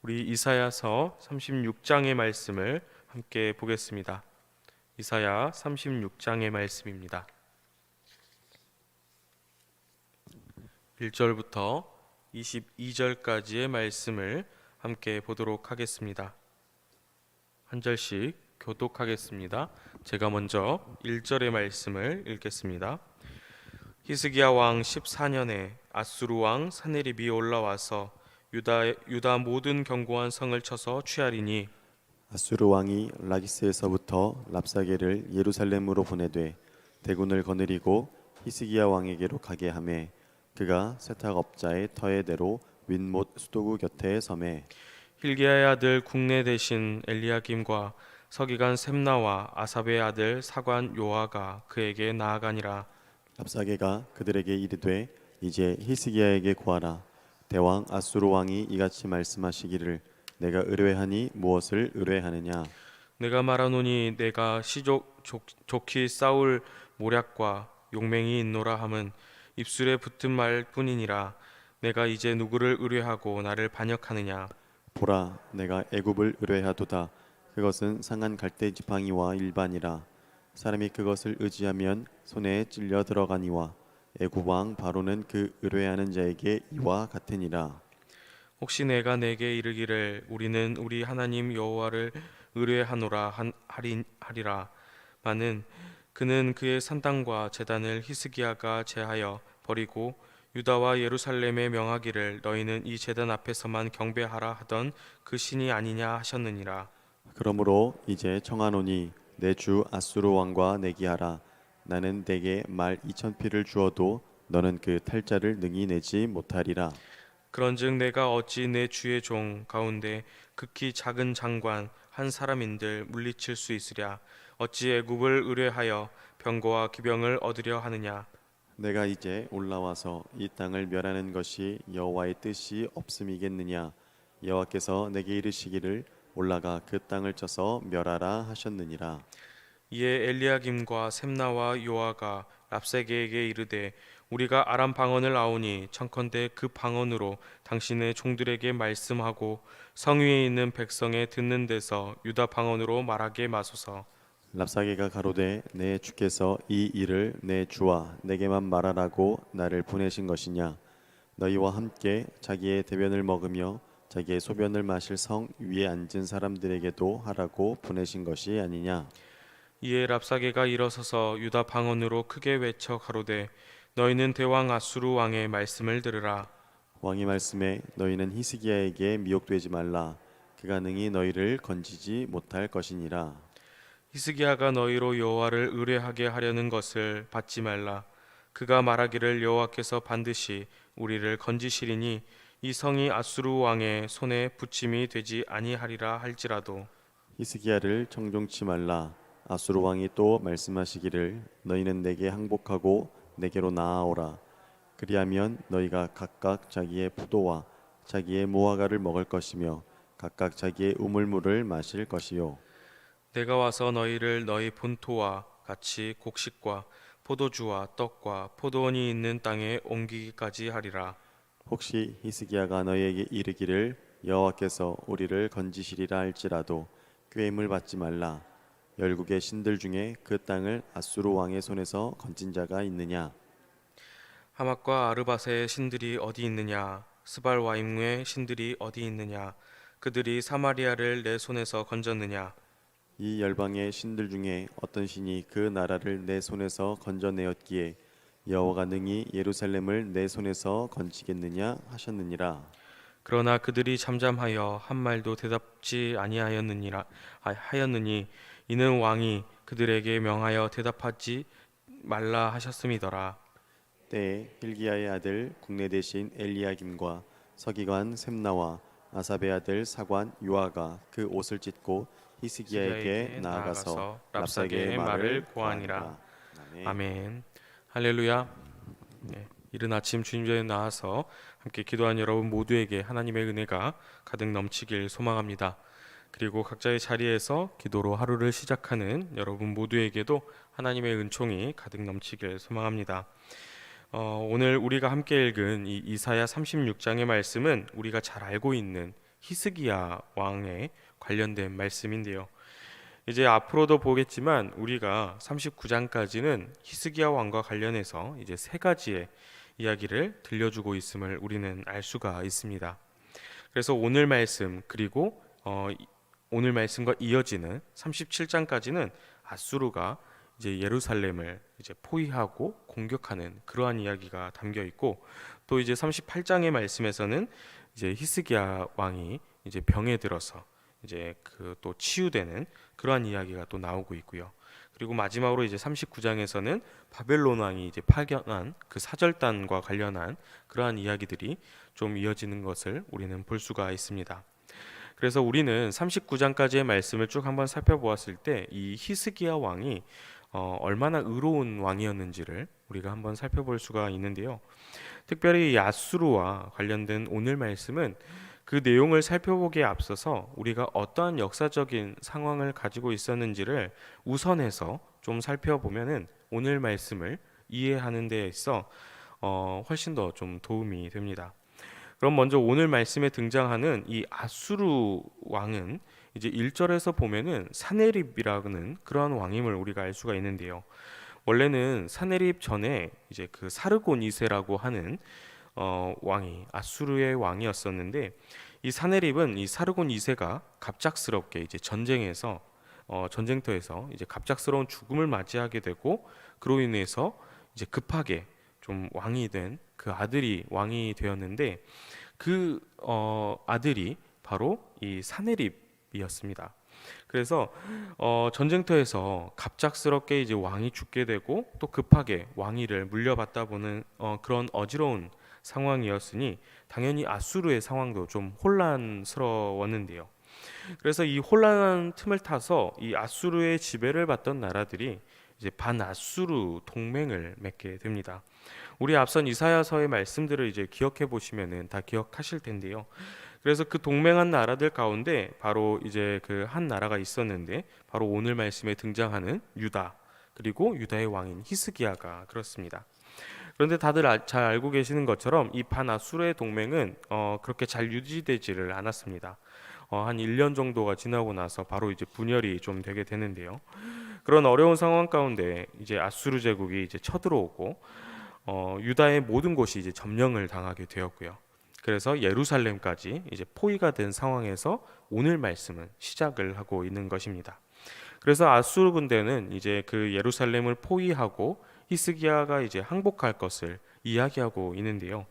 우리 이사야서 36장의 말씀을 함께 보겠습니다. 이사야 36장의 말씀입니다. 1절부터 22절까지의 말씀을 함께 보도록 하겠습니다. 한 절씩 교독하겠습니다. 제가 먼저 1절의 말씀을 읽겠습니다. 히스기야 왕 14년에 아수르 왕 사네립이 올라와서 유다 모든 견고한 성을 쳐서 취하리니 아수르 왕이 라기스에서부터 랍사게를 예루살렘으로 보내되 대군을 거느리고 히스기야 왕에게로 가게 하매 그가 세탁업자의 터에대로 윗못 수도구 곁에 섬에 hil기야의 아들 국내 대신 엘리야김과 서기관 셈나와 아삽의 아들 사관 요아가 그에게 나아가니라. 랍사게가 그들에게 이르되 이제 히스기야에게 구하라. 대왕 아수르 왕이 이같이 말씀하시기를 내가 의뢰하니 무엇을 의뢰하느냐. 내가 말하노니 내가 좋기 싸울 모략과 용맹이 있노라 함은 입술에 붙은 말뿐이니라. 내가 이제 누구를 의뢰하고 나를 반역하느냐. 보라 내가 애굽을 의뢰하도다. 그것은 상한 갈대 지팡이와 일반이라. 사람이 그것을 의지하면 손에 찔려 들어가니와 애굽 왕 바로는 그 의뢰하는 자에게 이와 같으니라. 혹시 내가 내게 이르기를 우리는 우리 하나님 여호와를 의뢰하노라 하리라. 마는 그는 그의 산당과 제단을 히스기야가 제하여 버리고 유다와 예루살렘에 명하기를 너희는 이 제단 앞에서만 경배하라 하던 그 신이 아니냐 하셨느니라. 그러므로 이제 청하노니 내 주 아수르 왕과 내기하라. 나는 내게 말 2,000피를 주어도 너는 그 탈자를 능히 내지 못하리라. 그런즉 내가 어찌 내 주의 종 가운데 극히 작은 장관 한 사람인들 물리칠 수 있으랴. 어찌 애굽을 의뢰하여 병거와 기병을 얻으려 하느냐. 내가 이제 올라와서 이 땅을 멸하는 것이 여호와의 뜻이 없음이겠느냐. 여호와께서 내게 이르시기를 올라가 그 땅을 쳐서 멸하라 하셨느니라. 이에 엘리야김과 셈나와 요아가 랍사게에게 이르되 우리가 아람 방언을 아오니 청컨대 그 방언으로 당신의 종들에게 말씀하고 성 위에 있는 백성의 듣는 데서 유다 방언으로 말하게 마소서. 랍사게가 가로되 내 주께서 이 일을 내 주와 내게만 말하라고 나를 보내신 것이냐. 너희와 함께 자기의 대변을 먹으며 자기의 소변을 마실 성 위에 앉은 사람들에게도 하라고 보내신 것이 아니냐. 이에 랍사게가 일어서서 유다 방언으로 크게 외쳐 가로되 너희는 대왕 아수르 왕의 말씀을 들으라. 왕의 말씀에 너희는 히스기야에게 미혹되지 말라. 그가 능히 너희를 건지지 못할 것이니라. 히스기야가 너희로 여호와를 의뢰하게 하려는 것을 받지 말라. 그가 말하기를 여호와께서 반드시 우리를 건지시리니 이 성이 아수르 왕의 손에 붙임이 되지 아니하리라 할지라도. 히스기야를 청종치 말라. 아수르 왕이 또 말씀하시기를 너희는 내게 항복하고 내게로 나아오라. 그리하면 너희가 각각 자기의 포도와 자기의 무화과를 먹을 것이며 각각 자기의 우물물을 마실 것이요. 내가 와서 너희를 너희 본토와 같이 곡식과 포도주와 떡과 포도원이 있는 땅에 옮기기까지 하리라. 혹시 히스기야가 너희에게 이르기를 여호와께서 우리를 건지시리라 할지라도 꾀임을 받지 말라. 열국의 신들 중에 그 땅을 아수르 왕의 손에서 건진 자가 있느냐. 하맛과 아르바세의 신들이 어디 있느냐. 스발와임의 신들이 어디 있느냐. 그들이 사마리아를 내 손에서 건졌느냐. 이 열방의 신들 중에 어떤 신이 그 나라를 내 손에서 건져내었기에 여호와가 능히 예루살렘을 내 손에서 건지겠느냐 하셨느니라. 그러나 그들이 잠잠하여 한 말도 대답지 하였느니 이는 왕이 그들에게 명하여 대답하지 말라 하셨음이더라. 때에 hil기야의 아들 국내 대신 엘리야김과 서기관 셈나와 아삽의 아들 사관 요아가 그 옷을 찢고 히스기야에게 나아가서 랍사게의 말을 고하니라. 아멘. 아멘. 할렐루야. 네, 이른 아침 주님전에 나와서 함께 기도한 여러분 모두에게 하나님의 은혜가 가득 넘치길 소망합니다. 그리고 각자의 자리에서 기도로 하루를 시작하는 여러분 모두에게도 하나님의 은총이 가득 넘치길 소망합니다. 오늘 우리가 함께 읽은 이 이사야 36장의 말씀은 우리가 잘 알고 있는 히스기야 왕에 관련된 말씀인데요. 이제 앞으로도 보겠지만 우리가 39장까지는 히스기야 왕과 관련해서 이제 세 가지의 이야기를 들려주고 있음을 우리는 알 수가 있습니다. 그래서 오늘 말씀 그리고 오늘 말씀과 이어지는 37장까지는 아수르가 이제 예루살렘을 이제 포위하고 공격하는 그러한 이야기가 담겨 있고, 또 이제 38장의 말씀에서는 이제 히스기야 왕이 이제 병에 들어서 이제 그 또 치유되는 그러한 이야기가 또 나오고 있고요. 그리고 마지막으로 이제 39장에서는 바벨론 왕이 이제 파견한 그 사절단과 관련한 그러한 이야기들이 좀 이어지는 것을 우리는 볼 수가 있습니다. 그래서 우리는 39장까지의 말씀을 쭉 한번 살펴보았을 때 이 히스기야 왕이 얼마나 의로운 왕이었는지를 우리가 한번 살펴볼 수가 있는데요. 특별히 이 아수르와 관련된 오늘 말씀은 그 내용을 살펴보기에 앞서서 우리가 어떠한 역사적인 상황을 가지고 있었는지를 우선해서 좀 살펴보면은 오늘 말씀을 이해하는 데 있어 훨씬 더 좀 도움이 됩니다. 그럼 먼저 오늘 말씀에 등장하는 이 아수르 왕은 이제 1절에서 보면은 사네립이라는 그러한 왕임을 우리가 알 수가 있는데요. 원래는 사네립 전에 이제 그 사르곤 2세라고 하는 왕이 아수르의 왕이었었는데, 이 사네립은 이 사르곤 2세가 갑작스럽게 이제 전쟁터에서 이제 갑작스러운 죽음을 맞이하게 되고, 그로 인해서 이제 급하게 좀 왕이 된 그 아들이 왕이 되었는데, 그 아들이 바로 이 사네립이었습니다. 그래서 전쟁터에서 갑작스럽게 이제 왕이 죽게 되고 또 급하게 왕위를 물려받다 보는 그런 어지러운 상황이었으니 당연히 아수르의 상황도 좀 혼란스러웠는데요. 그래서 이 혼란한 틈을 타서 이 아수르의 지배를 받던 나라들이 이제 반아수르 동맹을 맺게 됩니다. 우리 앞선 이사야서의 말씀들을 이제 기억해 보시면은 다 기억하실 텐데요. 그래서 그 동맹한 나라들 가운데 바로 이제 그 한 나라가 있었는데, 바로 오늘 말씀에 등장하는 유다, 그리고 유다의 왕인 히스기야가 그렇습니다. 그런데 다들 잘 알고 계시는 것처럼 이 반아수르의 동맹은 그렇게 잘 유지되지를 않았습니다. 한 1년 정도가 지나고 나서 바로 이제 분열이 좀 되게 되는데요. 그런 어려운 상황 가운데 이제 아수르 제국이 이제 쳐들어오고 유다의 모든 곳이 이제 점령을 당하게 되었고요. 그래서 예루살렘까지 이제 포위가 된 상황에서 오늘 말씀은 시작을 하고 있는 것입니다. 그래서 아수르 군대는 이제 그 예루살렘을 포위하고 히스기야가 이제 항복할 것을 이야기하고 있는데요.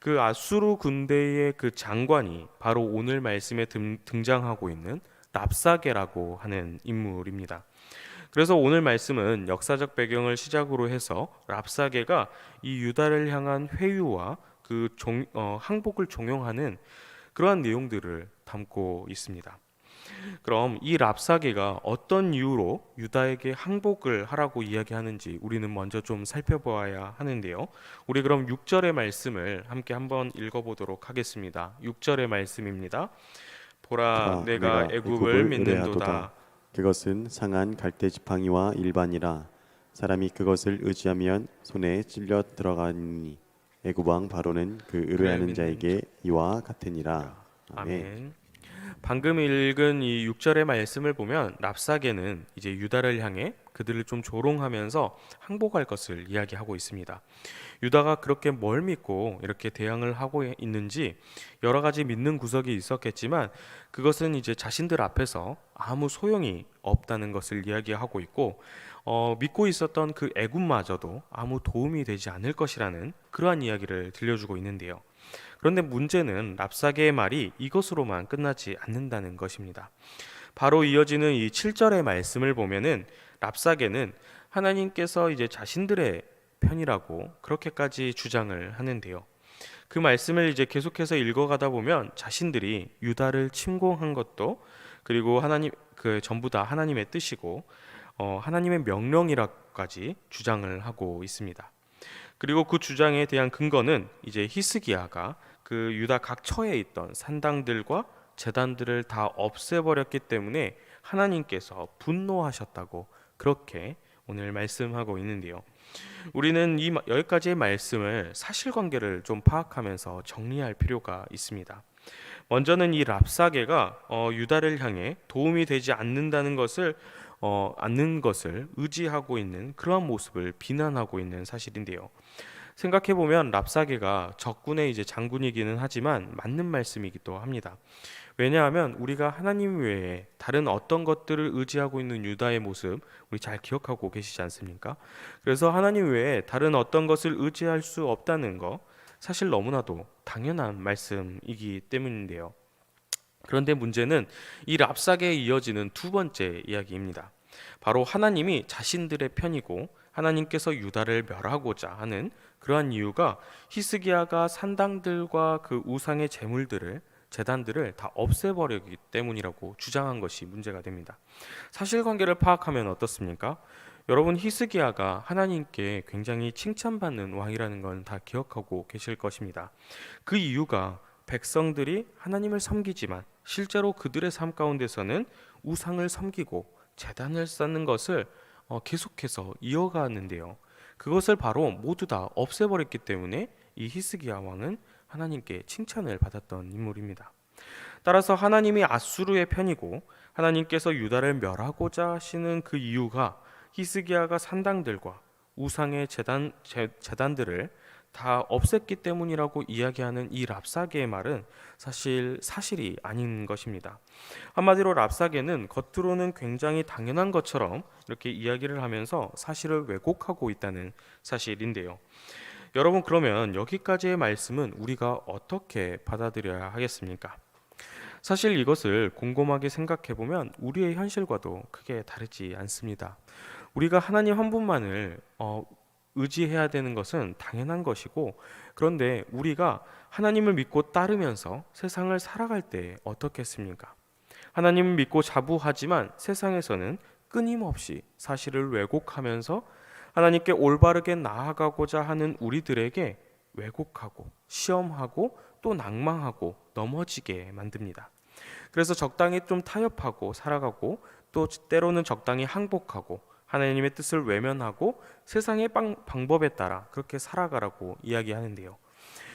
그 아수르 군대의 그 장관이 바로 오늘 말씀에 등장하고 있는 랍사게라고 하는 인물입니다. 그래서 오늘 말씀은 역사적 배경을 시작으로 해서 랍사게가 이 유다를 향한 회유와 그 항복을 종용하는 그러한 내용들을 담고 있습니다. 그럼 이 랍사게가 어떤 이유로 유다에게 항복을 하라고 이야기하는지 우리는 먼저 좀 살펴보아야 하는데요. 우리 그럼 6절의 말씀을 함께 한번 읽어보도록 하겠습니다. 6절의 말씀입니다. 보라, 보라, 내가 내가 애굽을 애굽을 믿는도다. 의뢰하도다. 그것은 상한 갈대 지팡이와 일반이라. 사람이 그것을 의지하면 손에 찔려 들어가니 애굽 왕 바로는 그 의뢰하는 믿는 자에게 이와 같으니라. 아멘. 아멘. 방금 읽은 이 6절의 말씀을 보면 랍사게는 이제 유다를 향해 그들을 좀 조롱하면서 항복할 것을 이야기하고 있습니다. 유다가 그렇게 뭘 믿고 이렇게 대항을 하고 있는지 여러 가지 믿는 구석이 있었겠지만, 그것은 이제 자신들 앞에서 아무 소용이 없다는 것을 이야기하고 있고, 믿고 있었던 그 애굽마저도 아무 도움이 되지 않을 것이라는 그러한 이야기를 들려주고 있는데요. 그런데 문제는 랍사게의 말이 이것으로만 끝나지 않는다는 것입니다. 바로 이어지는 이 7절의 말씀을 보면은 랍사게는 하나님께서 이제 자신들의 편이라고 그렇게까지 주장을 하는데요. 그 말씀을 이제 계속해서 읽어가다 보면 자신들이 유다를 침공한 것도, 그리고 하나님 그 전부 다 하나님의 뜻이고 하나님의 명령이라까지 주장을 하고 있습니다. 그리고 그 주장에 대한 근거는 이제 히스기야가 그 유다 각 처에 있던 산당들과 제단들을 다 없애버렸기 때문에 하나님께서 분노하셨다고 그렇게 오늘 말씀하고 있는데요. 우리는 여기까지의 말씀을 사실관계를 좀 파악하면서 정리할 필요가 있습니다. 먼저는 이 랍사게가 유다를 향해 도움이 되지 않는다는 것을 않는 것을 의지하고 있는 그러한 모습을 비난하고 있는 사실인데요. 생각해 보면 랍사게가 적군의 이제 장군이기는 하지만 맞는 말씀이기도 합니다. 왜냐하면 우리가 하나님 외에 다른 어떤 것들을 의지하고 있는 유다의 모습 우리 잘 기억하고 계시지 않습니까? 그래서 하나님 외에 다른 어떤 것을 의지할 수 없다는 거 사실 너무나도 당연한 말씀이기 때문인데요. 그런데 문제는 이 랍사게에 이어지는 두 번째 이야기입니다. 바로 하나님이 자신들의 편이고 하나님께서 유다를 멸하고자 하는 그러한 이유가 히스기야가 산당들과 그 우상의 제물들을 제단들을 다 없애버리기 때문이라고 주장한 것이 문제가 됩니다. 사실관계를 파악하면 어떻습니까? 여러분 히스기야가 하나님께 굉장히 칭찬받는 왕이라는 건 다 기억하고 계실 것입니다. 그 이유가 백성들이 하나님을 섬기지만 실제로 그들의 삶 가운데서는 우상을 섬기고 제단을 쌓는 것을 계속해서 이어가는데요. 그것을 바로 모두 다 없애버렸기 때문에 이 히스기야 왕은 하나님께 칭찬을 받았던 인물입니다. 따라서 하나님이 아수르의 편이고 하나님께서 유다를 멸하고자 하시는 그 이유가 히스기야가 산당들과 우상의 제단들을 다 없앴기 때문이라고 이야기하는 이 랍사게의 말은 사실이 아닌 것입니다. 한마디로 랍사게는 겉으로는 굉장히 당연한 것처럼 이렇게 이야기를 하면서 사실을 왜곡하고 있다는 사실인데요. 여러분 그러면 여기까지의 말씀은 우리가 어떻게 받아들여야 하겠습니까? 사실 이것을 곰곰하게 생각해 보면 우리의 현실과도 크게 다르지 않습니다. 우리가 하나님 한 분만을 의지해야 되는 것은 당연한 것이고, 그런데 우리가 하나님을 믿고 따르면서 세상을 살아갈 때 어떻겠습니까? 하나님을 믿고 자부하지만 세상에서는 끊임없이 사실을 왜곡하면서 하나님께 올바르게 나아가고자 하는 우리들에게 왜곡하고 시험하고 또 낭망하고 넘어지게 만듭니다. 그래서 적당히 좀 타협하고 살아가고 또 때로는 적당히 항복하고 하나님의 뜻을 외면하고 세상의 방법에 따라 그렇게 살아가라고 이야기하는데요.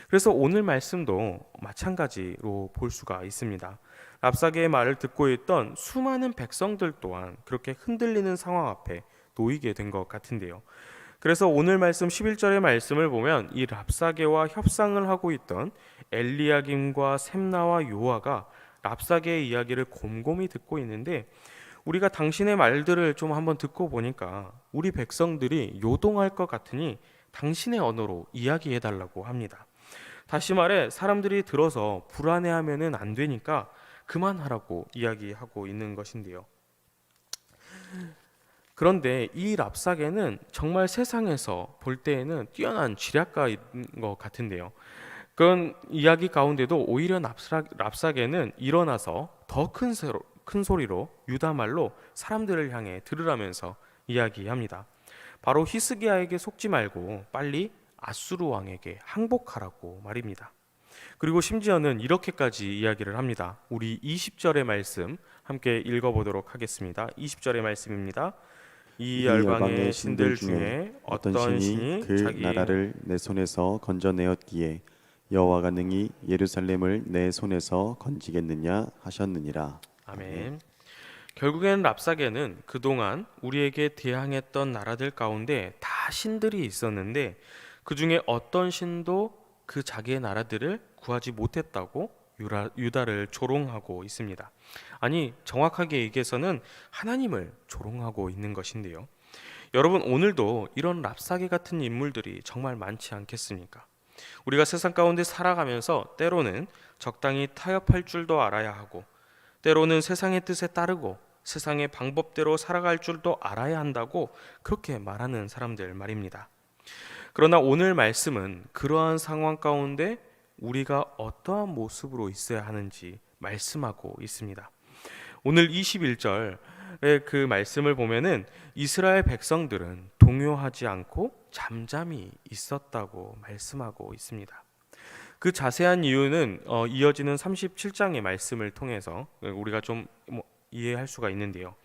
그래서 오늘 말씀도 마찬가지로 볼 수가 있습니다. 랍사게의 말을 듣고 있던 수많은 백성들 또한 그렇게 흔들리는 상황 앞에 놓이게 된 것 같은데요. 그래서 오늘 말씀 11절의 말씀을 보면 이 랍사게와 협상을 하고 있던 엘리야김과 셈나와 요아가 랍사게의 이야기를 곰곰이 듣고 있는데, 우리가 당신의 말들을 좀 한번 듣고 보니까 우리 백성들이 요동할 것 같으니 당신의 언어로 이야기해 달라고 합니다. 다시 말해 사람들이 들어서 불안해하면은 안 되니까 그만하라고 이야기하고 있는 것인데요. 그런데 이 랍사게는 정말 세상에서 볼 때에는 뛰어난 지략가인 것 같은데요. 그런 이야기 가운데도 오히려 랍사게는 일어나서 더 큰 소리로 유다 말로 사람들을 향해 들으라면서 이야기합니다. 바로 히스기야에게 속지 말고 빨리 아수르 왕에게 항복하라고 말입니다. 그리고 심지어는 이렇게까지 이야기를 합니다. 우리 20절의 말씀 함께 읽어보도록 하겠습니다. 20절의 말씀입니다. 이 열방의 신들 중에 어떤 신이 그 자기 나라를 내 손에서 건져내었기에 여호와가 능히 예루살렘을 내 손에서 건지겠느냐 하셨느니라. 아멘. 결국에는 랍사게는 그동안 우리에게 대항했던 나라들 가운데 다 신들이 있었는데 그 중에 어떤 신도 그 자기의 나라들을 구하지 못했다고 유다를 조롱하고 있습니다. 아니, 정확하게 얘기해서는 하나님을 조롱하고 있는 것인데요. 여러분, 오늘도 이런 랍사게 같은 인물들이 정말 많지 않겠습니까? 우리가 세상 가운데 살아가면서 때로는 적당히 타협할 줄도 알아야 하고, 때로는 세상의 뜻에 따르고 세상의 방법대로 살아갈 줄도 알아야 한다고 그렇게 말하는 사람들 말입니다. 그러나 오늘 말씀은 그러한 상황 가운데 우리가 어떠한 모습으로 있어야 하는지 말씀하고 있습니다. 오늘 21절의 그 말씀을 보면은 이스라엘 백성들은 동요하지 않고 잠잠히 있었다고 말씀하고 있습니다. 그 자세한 이유는 이어지는 37장의 말씀을 통해서 우리가 좀 이해할 수가 있는데요.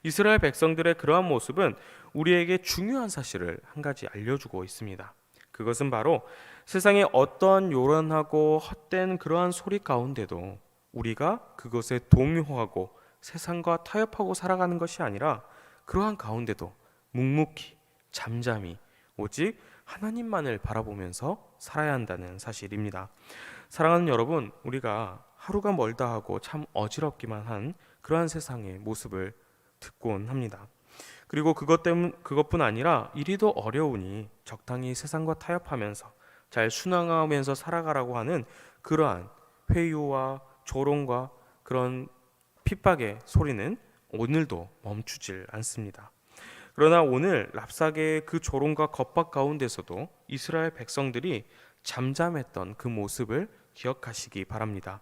이스라엘 백성들의 그러한 모습은 우리에게 중요한 사실을 한 가지 알려주고 있습니다. 그것은 바로 세상의 어떤 요란하고 헛된 그러한 소리 가운데도 우리가 그것에 동요하고 세상과 타협하고 살아가는 것이 아니라 그러한 가운데도 묵묵히 잠잠히 오직 하나님만을 바라보면서 살아야 한다는 사실입니다. 사랑하는 여러분, 우리가 하루가 멀다 하고 참 어지럽기만 한 그러한 세상의 모습을 듣곤 합니다. 그리고 그것뿐 아니라 이리도 어려우니 적당히 세상과 타협하면서 잘 순응하면서 살아가라고 하는 그러한 회유와 조롱과 그런 핍박의 소리는 오늘도 멈추질 않습니다. 그러나 오늘 랍사게의 그 조롱과 겁박 가운데서도 이스라엘 백성들이 잠잠했던 그 모습을 기억하시기 바랍니다.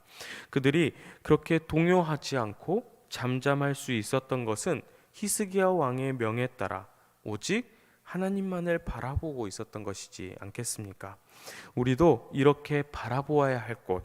그들이 그렇게 동요하지 않고 잠잠할 수 있었던 것은 히스기야 왕의 명에 따라 오직 하나님만을 바라보고 있었던 것이지 않겠습니까? 우리도 이렇게 바라보아야 할 곳,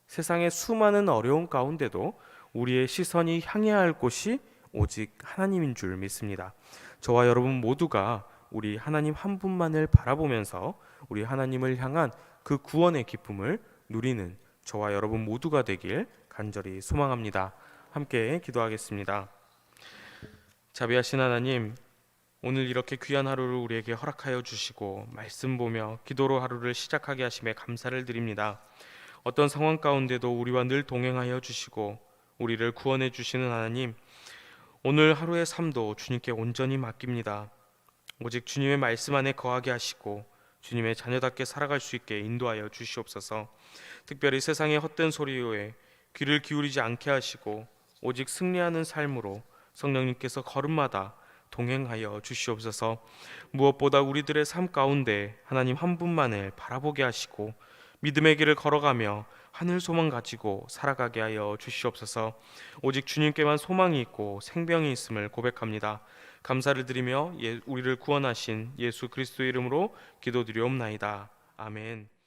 세상의 수많은 어려움 가운데도 우리의 시선이 향해야 할 곳이 오직 하나님인 줄 믿습니다. 저와 여러분 모두가 우리 하나님 한 분만을 바라보면서 우리 하나님을 향한 그 구원의 기쁨을 누리는 저와 여러분 모두가 되길 간절히 소망합니다. 함께 기도하겠습니다. 자비하신 하나님, 오늘 이렇게 귀한 하루를 우리에게 허락하여 주시고 말씀 보며 기도로 하루를 시작하게 하심에 감사를 드립니다. 어떤 상황 가운데도 우리와 늘 동행하여 주시고 우리를 구원해 주시는 하나님, 오늘 하루의 삶도 주님께 온전히 맡깁니다. 오직 주님의 말씀 안에 거하게 하시고 주님의 자녀답게 살아갈 수 있게 인도하여 주시옵소서. 특별히 세상의 헛된 소리에 귀를 기울이지 않게 하시고 오직 승리하는 삶으로 성령님께서 걸음마다 동행하여 주시옵소서. 무엇보다 우리들의 삶 가운데 하나님 한 분만을 바라보게 하시고 믿음의 길을 걸어가며 하늘 소망 가지고 살아가게 하여 주시옵소서. 오직 주님께만 소망이 있고 생명이 있음을 고백합니다. 감사를 드리며 우리를 구원하신 예수 그리스도의 이름으로 기도드리옵나이다. 아멘.